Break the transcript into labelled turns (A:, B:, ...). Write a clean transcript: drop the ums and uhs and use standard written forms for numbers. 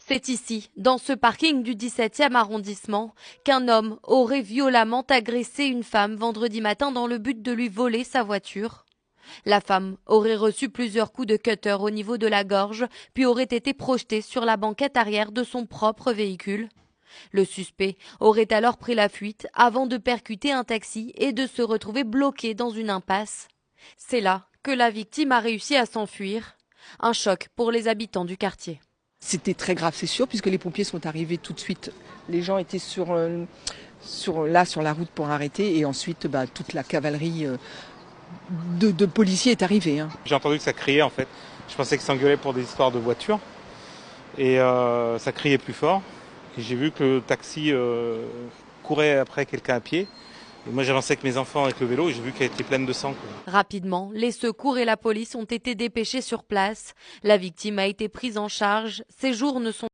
A: C'est ici, dans ce parking du 17e arrondissement, qu'un homme aurait violemment agressé une femme vendredi matin dans le but de lui voler sa voiture. La femme aurait reçu plusieurs coups de cutter au niveau de la gorge, puis aurait été projetée sur la banquette arrière de son propre véhicule. Le suspect aurait alors pris la fuite avant de percuter un taxi et de se retrouver bloqué dans une impasse. C'est là que la victime a réussi à s'enfuir. Un choc pour les habitants du quartier.
B: C'était très grave, c'est sûr, puisque les pompiers sont arrivés tout de suite. Les gens étaient sur la route pour arrêter, et ensuite toute la cavalerie de policiers est arrivée.
C: J'ai entendu que ça criait en fait. Je pensais que ça s'engueulait pour des histoires de voitures. Et ça criait plus fort. Et j'ai vu que le taxi courait après quelqu'un à pied. Et moi j'avançais avec mes enfants avec le vélo et j'ai vu qu'elle était pleine de sang.
A: Rapidement, les secours et la police ont été dépêchés sur place. La victime a été prise en charge. Ses jours ne sont